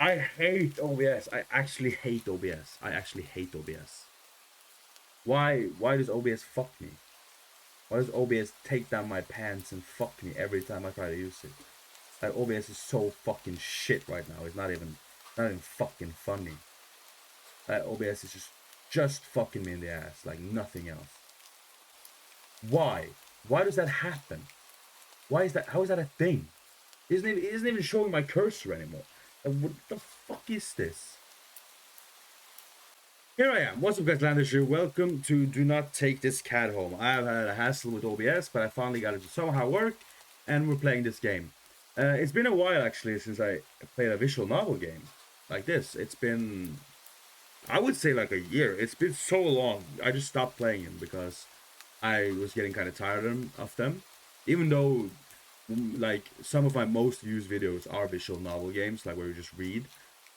I hate OBS. I actually hate OBS. I actually hate OBS. Why does OBS fuck me? Why does OBS take down my pants and fuck me every time I try to use it? That OBS is so fucking shit right now. It's not even fucking funny. That OBS is just fucking me in the ass like nothing else. Why? Why does that happen? Why is that? How is that a thing? It isn't even showing my cursor anymore. Like, what the fuck is this? Here I am. What's up, guys? Landers here. Welcome to Do Not Take This Cat Home. I've had a hassle with OBS, but I finally got it to somehow work, and we're playing this game. It's been a while, actually, since I played a visual novel game like this. It's been, I would say, like a year. It's been so long. I just stopped playing them because I was getting kind of tired of them. Even though, like, some of my most viewed videos are visual novel games, like where you just read.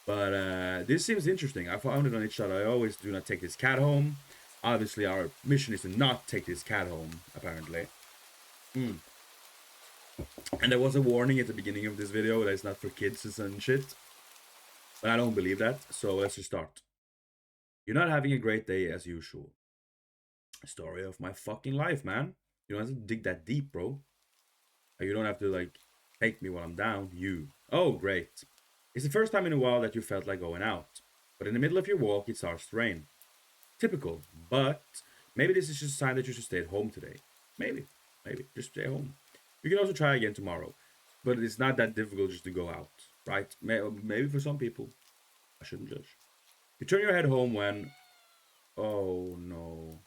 But this seems interesting. I found it on itch. I always do not take this cat home. Obviously, our mission is to not take this cat home, apparently. Mm. And there was a warning at the beginning of this video that it's not for kids and shit. But I don't believe that, so let's just start. You're not having a great day as usual. Story of my fucking life, man. You don't have to dig that deep, bro. You don't have to, like, take me while I'm down. You. Oh, great. It's the first time in a while that you felt like going out. But in the middle of your walk, it starts to rain. Typical. But maybe this is just a sign that you should stay at home today. Maybe. Maybe. Just stay home. You can also try again tomorrow. But it's not that difficult just to go out. Right? Maybe for some people. I shouldn't judge. You turn your head home when... Oh, no.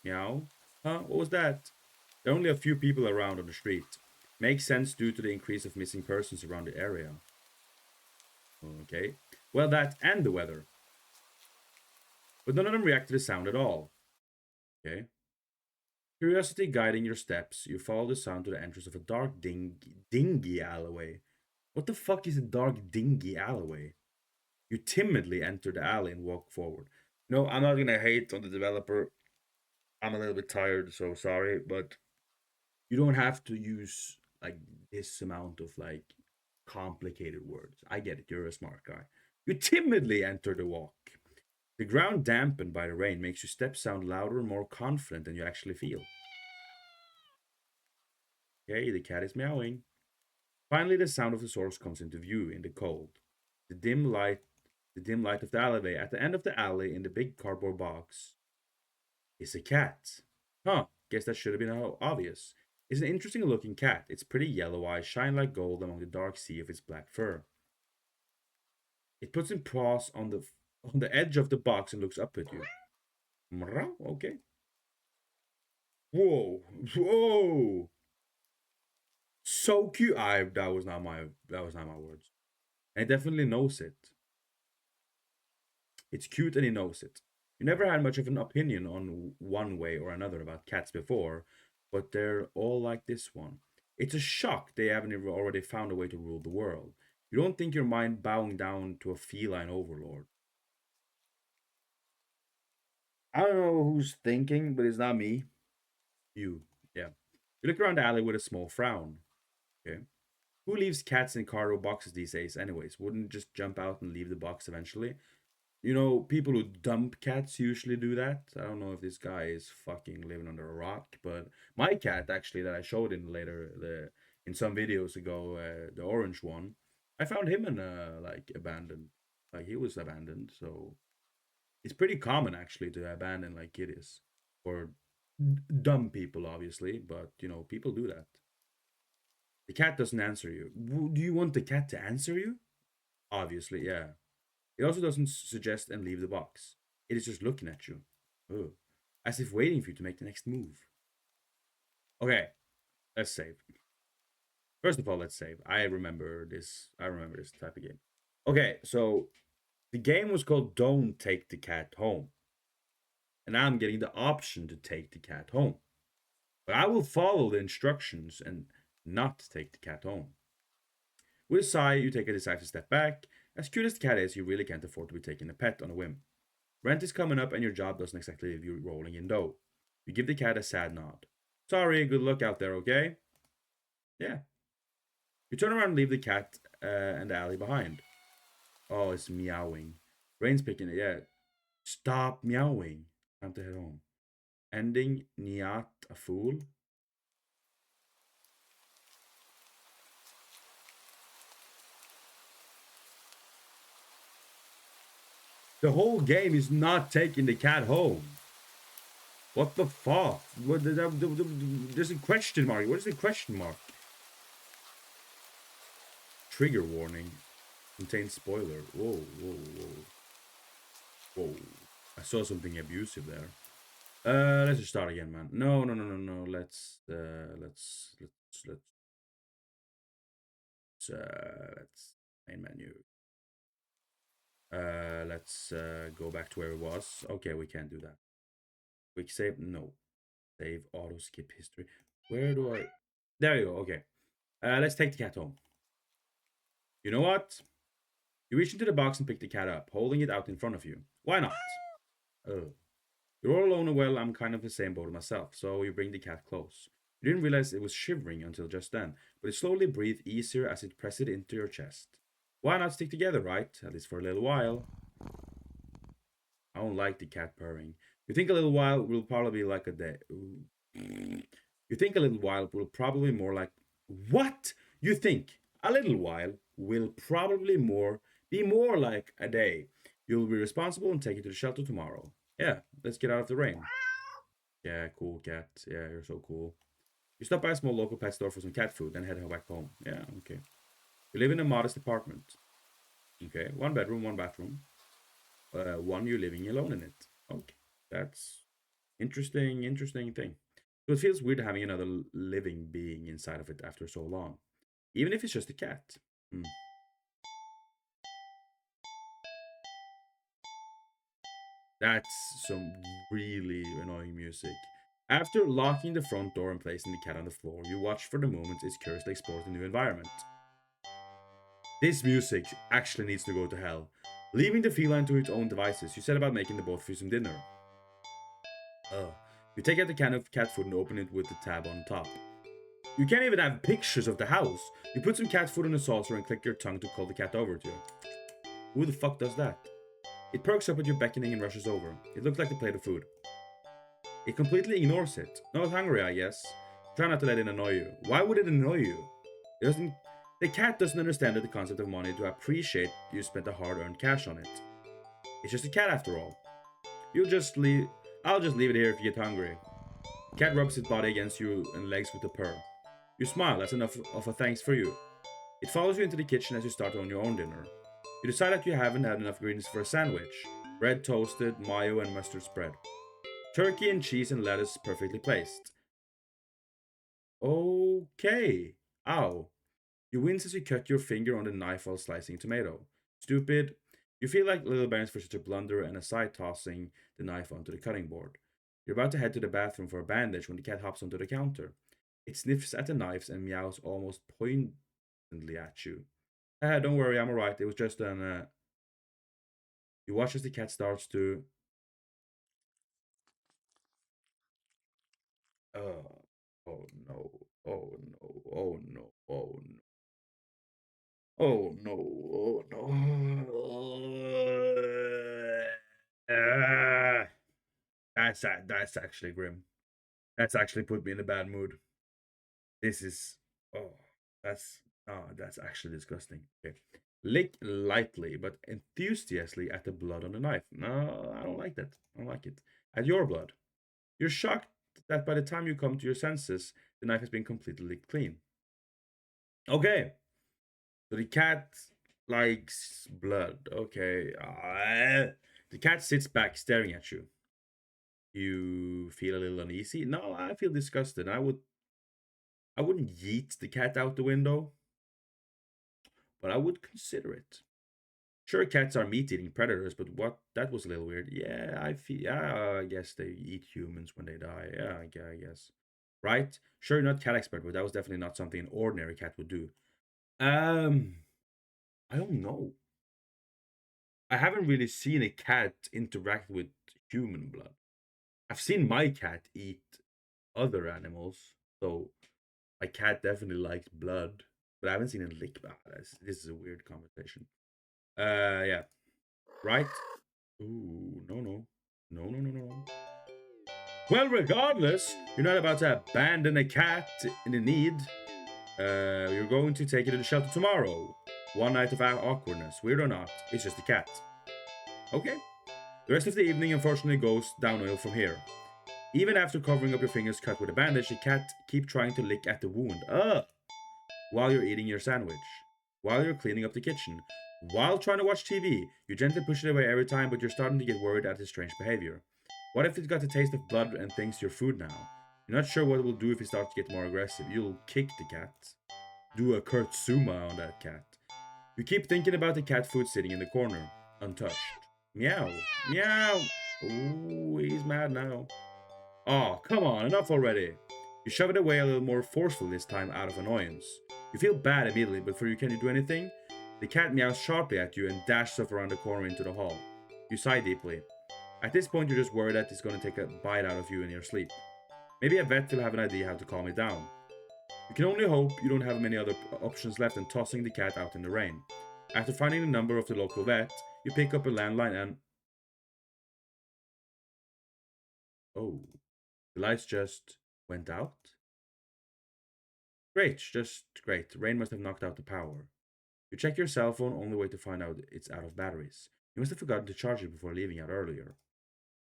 Meow? Huh? What was that? There are only a few people around on the street. Makes sense due to the increase of missing persons around the area. Okay. Well, that and the weather. But none of them react to the sound at all. Okay. Curiosity guiding your steps, you follow the sound to the entrance of a dark dingy alleyway. What the fuck is a dark dingy alleyway? You timidly enter the alley and walk forward. No, I'm not gonna hate on the developer. I'm a little bit tired, so sorry, but you don't have to use like this amount of like complicated words. I get it, you're a smart guy. You timidly enter the walk. The ground dampened by the rain makes your steps sound louder and more confident than you actually feel. Okay, the cat is meowing. Finally, the sound of the source comes into view in the cold. The dim light, the dim light of the alleyway. At the end of the alley, in the big cardboard box, is a cat. Huh? Guess that should have been obvious. It's an interesting looking cat. Its pretty yellow eyes shine like gold among the dark sea of its black fur. It puts its paws on the edge of the box and looks up at you. Okay. Whoa, whoa! So cute. I that was not my words. And it definitely knows it. It's cute and he knows it. You never had much of an opinion on one way or another about cats before, but they're all like this one. It's a shock they haven't even already found a way to rule the world. You don't think your mind bowing down to a feline overlord. I don't know who's thinking, but it's not me. You. Yeah. You look around the alley with a small frown. Okay. Who leaves cats in cardboard boxes these days, anyways? Wouldn't just jump out and leave the box eventually? You know, people who dump cats usually do that. I don't know if this guy is fucking living under a rock, but my cat actually that I showed in in some videos ago, the orange one, I found him in like abandoned, like he was abandoned. So it's pretty common actually to abandon like kitties or dumb people, obviously, but you know people do that. The cat doesn't answer you. Do you want the cat to answer you? Obviously, yeah. It also doesn't suggest and leave the box. It is just looking at you. Oh. As if waiting for you to make the next move. Okay, let's save. First of all, let's save. I remember this. I remember this type of game. Okay, so the game was called Don't Take the Cat Home. And now I'm getting the option to take the cat home. But I will follow the instructions and not take the cat home. With a sigh, you take a decisive step back. As cute as the cat is, you really can't afford to be taking a pet on a whim. Rent is coming up and your job doesn't exactly leave you rolling in dough. You give the cat a sad nod. Sorry, good luck out there, okay? Yeah. You turn around and leave the cat and the alley behind. Oh, it's meowing. Rain's picking it. Yeah. Stop meowing. Time to head home. Ending Niat a fool. The whole game is not taking the cat home. What the fuck? There's a question mark. What is the question mark? Trigger warning. Contains spoiler. Whoa, whoa, whoa. Whoa. I saw something abusive there. Let's just start again, man. No, no, no, no, no. Let's main menu. Let's go back to where it was. Okay, we can't do that. Quick save, no. Save, auto skip history. Where do I? There you go. Okay. Let's take the cat home. You know what? You reach into the box and pick the cat up, holding it out in front of you. Why not? Oh. You're all alone and well, I'm kind of the same boat myself, so you bring the cat close. You didn't realize it was shivering until just then, but it slowly breathed easier as it pressed it into your chest. Why not stick together, right? At least for a little while. I don't like the cat purring. You think a little while will probably be like a day. You think a little while will probably more like what? You think a little while will probably more like a day. You'll be responsible and take it to the shelter tomorrow. Yeah, let's get out of the rain. Yeah, cool cat. Yeah, you're so cool. You stop by a small local pet store for some cat food, then head back home. Yeah, okay. You live in a modest apartment. Okay, one bedroom, one bathroom. One you're living alone in it. Okay, that's interesting thing. So it feels weird having another living being inside of it after so long, even if it's just a cat. Hmm. That's some really annoying music. After locking the front door and placing the cat on the floor, you watch for the moment it curiously explores the new environment. This music actually needs to go to hell. Leaving the feline to its own devices, you set about making the both of you some dinner. You take out the can of cat food and open it with the tab on top. You can't even have pictures of the house. You put some cat food in a saucer and click your tongue to call the cat over to you. Who the fuck does that? It perks up at your beckoning and rushes over. It looks like a plate of food. It completely ignores it. Not hungry, I guess. Try not to let it annoy you. Why would it annoy you? It doesn't. The cat doesn't understand the concept of money to appreciate you spent the hard-earned cash on it. It's just a cat after all. You'll just leave. I'll just leave it here if you get hungry. The cat rubs its body against you and legs with a purr. You smile. That's enough of a thanks for you. It follows you into the kitchen as you start on your own dinner. You decide that you haven't had enough ingredients for a sandwich. Bread toasted, mayo and mustard spread. Turkey and cheese and lettuce perfectly placed. Okay. Ow. You wince as you cut your finger on the knife while slicing tomato. Stupid. You feel like little Bairns for such a blunder and aside tossing the knife onto the cutting board. You're about to head to the bathroom for a bandage when the cat hops onto the counter. It sniffs at the knives and meows almost pointedly at you. Ah, don't worry, I'm alright. It was just an. You watch as the cat starts to. Uh, oh no. Oh no. Oh no. Oh no. Oh no. Oh no. That's actually grim. That's actually put me in a bad mood. This is oh that's actually disgusting. Okay. Lick lightly but enthusiastically at the blood on the knife. No, I don't like that. I don't like it. At your blood. You're shocked that by the time you come to your senses, the knife has been completely licked clean. Okay. So the cat likes blood. Okay. The cat sits back staring at you. You feel a little uneasy? No, I feel disgusted. I wouldn't yeet the cat out the window, but I would consider it. Sure, cats are meat-eating predators, but what? That was a little weird. Yeah, I feel. Yeah, I guess they eat humans when they die. Yeah, I guess. Right? Sure, not cat expert, but that was definitely not something an ordinary cat would do. Um, I don't know. I haven't really seen a cat interact with human blood. I've seen my cat eat other animals, so my cat definitely likes blood, but I haven't seen it lick. This is a weird conversation. Yeah. Right? Ooh, no, no. No, no, no, no, no. Well, regardless, you're not about to abandon a cat in need. You're going to take it to the shelter tomorrow. One night of awkwardness, weird or not, it's just a cat. Okay. The rest of the evening unfortunately goes downhill from here. Even after covering up your fingers cut with a bandage, the cat keep trying to lick at the wound. Ugh! While you're eating your sandwich. While you're cleaning up the kitchen. While trying to watch TV. You gently push it away every time, but you're starting to get worried at his strange behavior. What if it's got the taste of blood and thinks you're food now? You're not sure what it will do if he starts to get more aggressive. You'll kick the cat. Do a Kurtzuma on that cat. You keep thinking about the cat food sitting in the corner, untouched. Meow. Meow. Ooh, he's mad now. Oh, come on, enough already. You shove it away a little more forcefully this time out of annoyance. You feel bad immediately, but for you, can you do anything? The cat meows sharply at you and dashes off around the corner into the hall. You sigh deeply. At this point, you're just worried that it's going to take a bite out of you in your sleep. Maybe a vet will have an idea how to calm it down. You can only hope you don't have many other options left than tossing the cat out in the rain. After finding the number of the local vet, you pick up a landline and... Oh, the lights just went out? Great, just great. Rain must have knocked out the power. You check your cell phone, only way to find out it's out of batteries. You must have forgotten to charge it before leaving out earlier.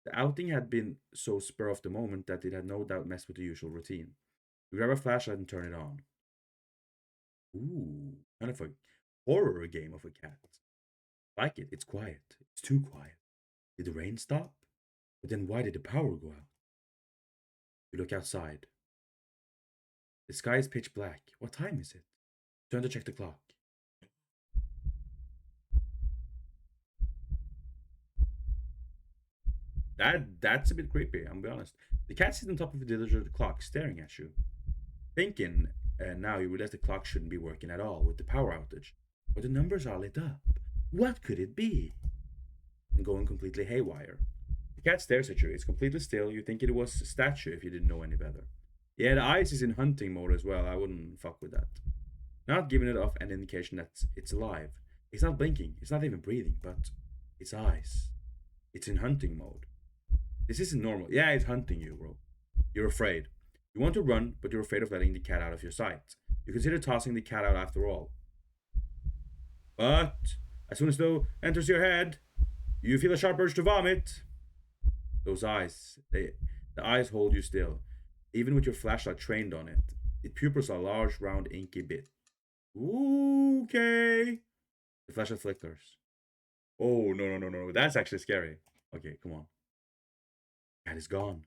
The outing had been so spur of the moment that it had no doubt messed with the usual routine. You grab a flashlight and turn it on. Ooh, kind of a horror game of a cat. Like it, it's quiet. It's too quiet. Did the rain stop? But then why did the power go out? You look outside. The sky is pitch black. What time is it? Turn to check the clock. That's a bit creepy, I'm be honest. The cat sits on top of the digital clock staring at you. Thinking, now you realize the clock shouldn't be working at all with the power outage. But the numbers are lit up. What could it be? And going completely haywire. The cat stares at you. It's completely still. You think it was a statue if you didn't know any better. Yeah, the eyes is in hunting mode as well. I wouldn't fuck with that. Not giving it off an indication that it's alive. It's not blinking. It's not even breathing, but its eyes. It's in hunting mode. This isn't normal. Yeah, it's hunting you, bro. You're afraid. You want to run, but you're afraid of letting the cat out of your sight. You consider tossing the cat out after all. But as soon as though enters your head, you feel a sharp urge to vomit. Those eyes, the eyes hold you still, even with your flashlight trained on it. Its pupils are large, round, inky bit. Okay. The flashlight flickers. Oh no no no no! That's actually scary. Okay, come on. Cat is gone.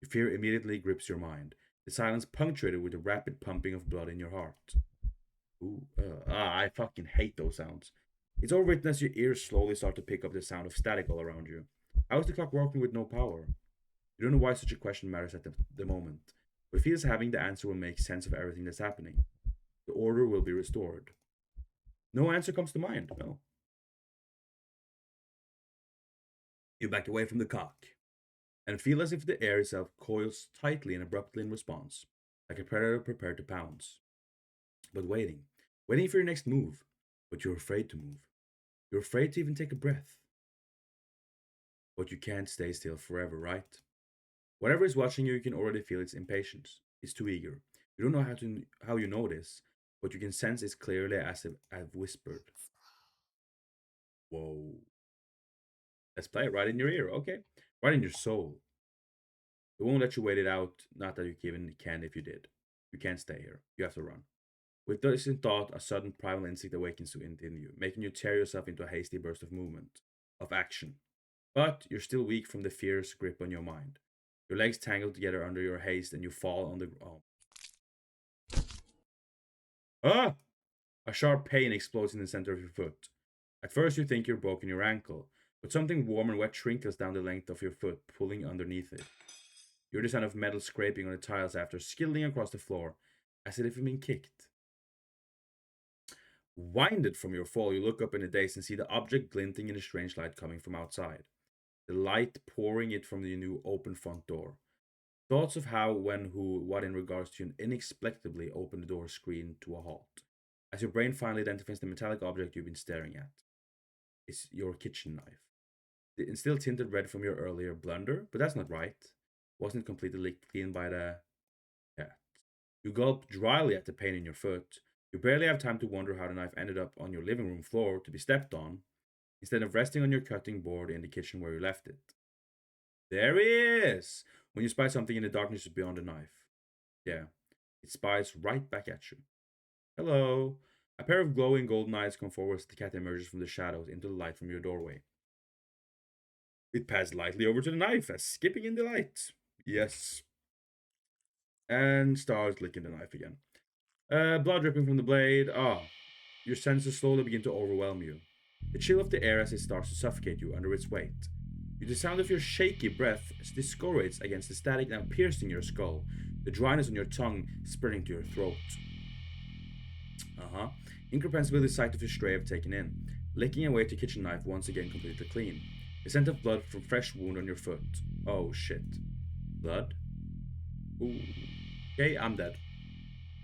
Fear immediately grips your mind. The silence punctuated with the rapid pumping of blood in your heart. Ooh, I fucking hate those sounds. It's overwritten as your ears slowly start to pick up the sound of static all around you. How is the clock working with no power? You don't know why such a question matters at the moment, but it feels having the answer will make sense of everything that's happening. The order will be restored. No answer comes to mind, no. You back away from the cock and feel as if the air itself coils tightly and abruptly in response, like a predator prepared to pounce. But waiting for your next move, but you're afraid to move. You're afraid to even take a breath. But you can't stay still forever, right? Whatever is watching you, you can already feel its impatience. It's too eager. You don't know how you know this, but you can sense it clearly as if I've whispered. Whoa. Let's play it right in your ear, okay? Right in your soul. It won't let you wait it out, not that you even can if you did. You can't stay here. You have to run. With this in thought, a sudden primal instinct awakens within you, making you tear yourself into a hasty burst of movement, of action. But you're still weak from the fierce grip on your mind. Your legs tangle together under your haste and you fall on the ground. Ah! A sharp pain explodes in the center of your foot. At first, you think you're broken your ankle, but something warm and wet trickles down the length of your foot, pulling underneath it. You hear the sound of metal scraping on the tiles after skidding across the floor, as if you've been kicked. Winded from your fall, you look up in a daze and see the object glinting in a strange light coming from outside. The light pouring it from the new open front door. Thoughts of how, when, who, what in regards to an inexplicably open the door screen to a halt, as your brain finally identifies the metallic object you've been staring at. is your kitchen knife. It's still tinted red from your earlier blunder, but that's not right. Wasn't completely cleaned by the cat. You gulp dryly at the pain in your foot. You barely have time to wonder how the knife ended up on your living room floor to be stepped on, instead of resting on your cutting board in the kitchen where you left it. There he is! When you spy something in the darkness beyond the knife. Yeah, it spies right back at you. Hello. A pair of glowing golden eyes come forward as the cat emerges from the shadows into the light from your doorway. It pads lightly over to the knife as skipping in delight. Yes. And starts licking the knife again. Blood dripping from the blade. Your senses slowly begin to overwhelm you. The chill of the air as it starts to suffocate you under its weight. The sound of your shaky breath discourages against the static now piercing your skull, the dryness on your tongue spreading to your throat. Incomprehensibly the sight of your stray have taken in, licking away at your kitchen knife once again completely clean. The scent of blood from fresh wound on your foot. Oh shit. Blood? Ooh. Okay, I'm dead.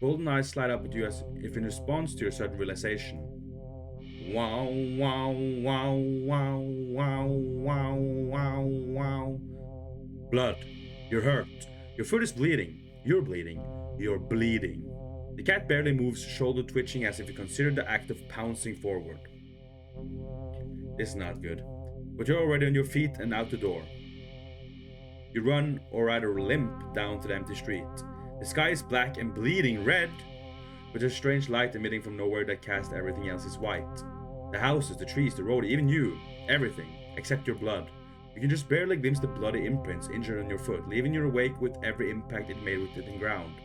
Golden eyes slide up at you as if in response to your sudden realization. Wow, wow, wow, wow, wow, wow, wow, wow. Blood. You're hurt. Your foot is bleeding. You're bleeding. You're bleeding. The cat barely moves, shoulder twitching as if it considered the act of pouncing forward. This is not good. But you're already on your feet and out the door. You run, or rather limp, down to the empty street. The sky is black and bleeding red, with a strange light emitting from nowhere that casts everything else is white. The houses, the trees, the road, even you. Everything, except your blood. You can just barely glimpse the bloody imprints injured on your foot, leaving you awake with every impact it made with the ground.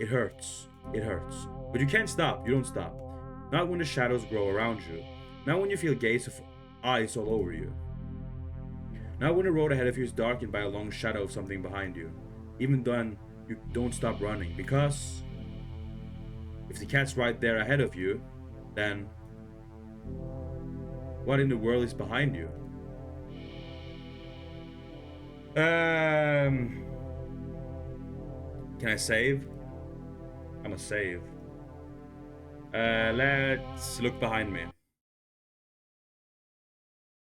It hurts. It hurts. But you can't stop. You don't stop. Not when the shadows grow around you. Not when you feel gaze of eyes all over you. Not when the road ahead of you is darkened by a long shadow of something behind you. Even then, you don't stop running, because if the cat's right there ahead of you, then what in the world is behind you? Can I save? I'm gonna save. Let's look behind me.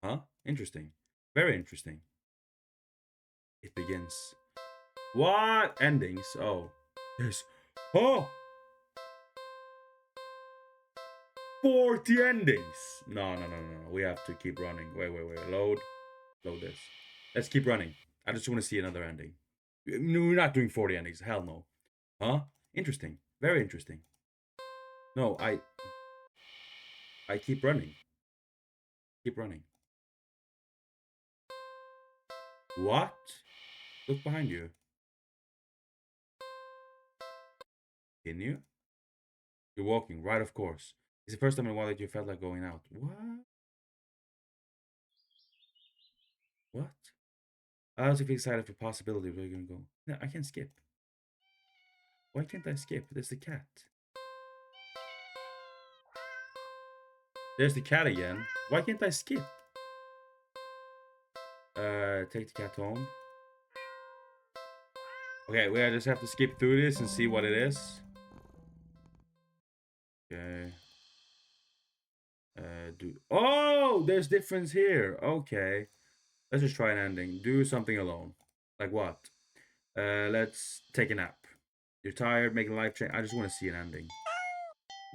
Huh? Interesting. Very interesting. It begins. What? Endings? Oh. Yes. Oh! 40 endings! No. We have to keep running. Wait. Load this. Let's keep running. I just want to see another ending. No, we're not doing 40 endings. Hell no. Huh? Interesting. Very interesting. No, I keep running. Keep running. What? Look behind you. Can you? You're walking, right? Of course. It's the first time in a while that you felt like going out. What? I also feel excited for possibility of where you're gonna go. No, I can't skip. Why can't I skip? There's the cat. There's the cat again. Why can't I skip? Take the cat home. Okay, we just have to skip through this and see what it is. Okay. Oh, there's difference here. Okay. Let's just try an ending. Do something alone. Like what? Let's take a nap. You're tired, making a life change. I just want to see an ending.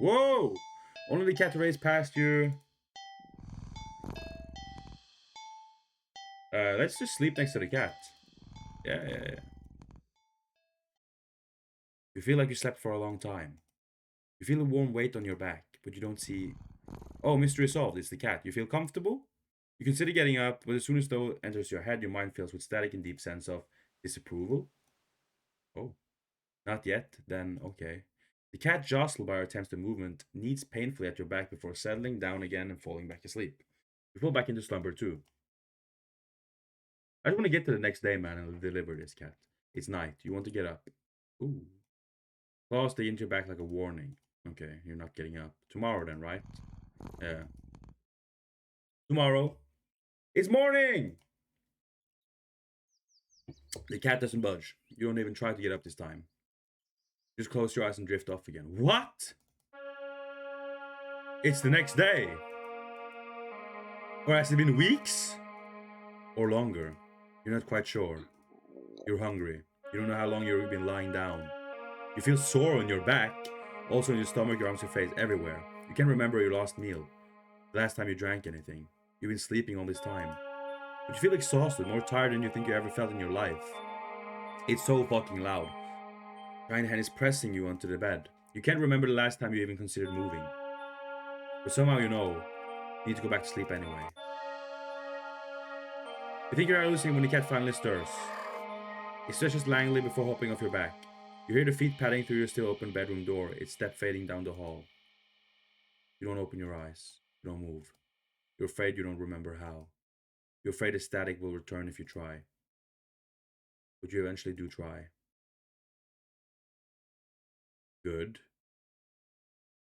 Whoa! Only the cat race past you. Let's just sleep next to the cat. Yeah. You feel like you slept for a long time. You feel a warm weight on your back, but you don't see... Oh, mystery solved. It's the cat. You feel comfortable? You consider getting up, but as soon as thought enters your head, your mind fills with static and deep sense of disapproval. Oh, not yet? Then okay. The cat, jostled by your attempts to movement, kneads painfully at your back before settling down again and falling back asleep. You fall back into slumber too. I just want to get to the next day, man, and deliver this cat. It's night. You want to get up. Ooh. Claws stay into your back like a warning. Okay, you're not getting up. Tomorrow then, right? Yeah. Tomorrow. It's morning! The cat doesn't budge. You don't even try to get up this time. Just close your eyes and drift off again. What? It's the next day. Or has it been weeks? Or longer? You're not quite sure. You're hungry. You don't know how long you've been lying down. You feel sore on your back, also in your stomach, your arms, your face, everywhere. You can't remember your last meal, the last time you drank anything. You've been sleeping all this time. But you feel exhausted, more tired than you think you ever felt in your life. It's so fucking loud. Giant hand is pressing you onto the bed. You can't remember the last time you even considered moving. But somehow you know, you need to go back to sleep anyway. You think you're hallucinating when the cat finally stirs. It stretches languidly before hopping off your back. You hear the feet padding through your still open bedroom door, its step fading down the hall. You don't open your eyes. You don't move. You're afraid you don't remember how. You're afraid the static will return if you try. But you eventually do try. Good.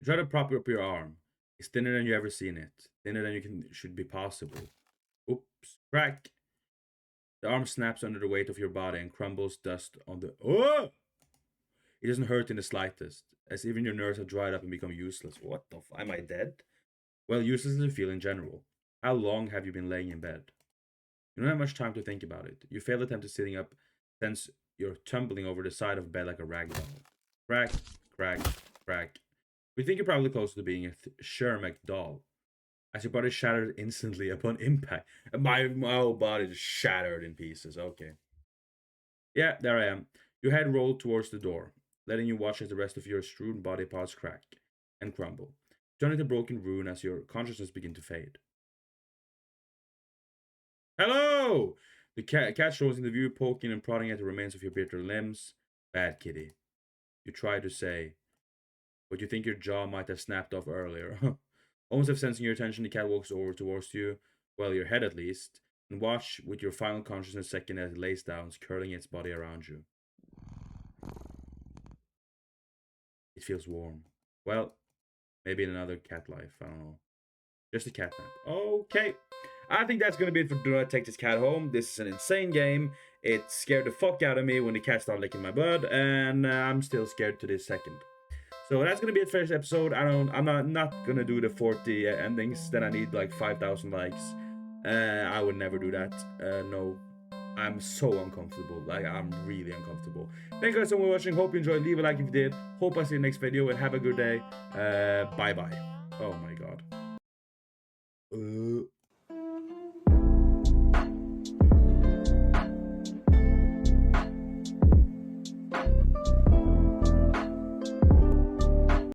You try to prop up your arm. It's thinner than you've ever seen it. Thinner than should be possible. Oops. Crack! The arm snaps under the weight of your body and crumbles dust on the... Oh! It doesn't hurt in the slightest, as even your nerves have dried up and become useless. What the am I dead? Well, useless as you feel in general. How long have you been laying in bed? You don't have much time to think about it. You fail attempt at sitting up, since you're tumbling over the side of bed like a rag doll. Crack, crack, crack. We think you're probably close to being a Shermack doll. As your body shattered instantly upon impact. My whole body just shattered in pieces. Okay. Yeah, there I am. Your head rolled towards the door, letting you watch as the rest of your strewn body parts crack and crumble, turning to broken ruin as your consciousness begin to fade. Hello! The cat shows into view, poking and prodding at the remains of your bitter limbs. Bad kitty. You try to say, but you think your jaw might have snapped off earlier. Almost have sensing your attention, the cat walks over towards you, well, your head at least, and watch with your final consciousness second as it lays down, curling its body around you. It feels warm. Well, maybe in another cat life, I don't know. Just a cat nap. Okay. I think that's gonna be it for Do Not Take This Cat Home. This is an insane game. It scared the fuck out of me when the cat started licking my butt, and I'm still scared to this second. So that's gonna be it for this episode. I'm not gonna do the 40 endings. Then I need like 5,000 likes. I would never do that. No, I'm so uncomfortable. Like, I'm really uncomfortable. Thank you guys so much for watching. Hope you enjoyed. Leave a like if you did. Hope I see you next video and have a good day. Bye bye. Oh my god.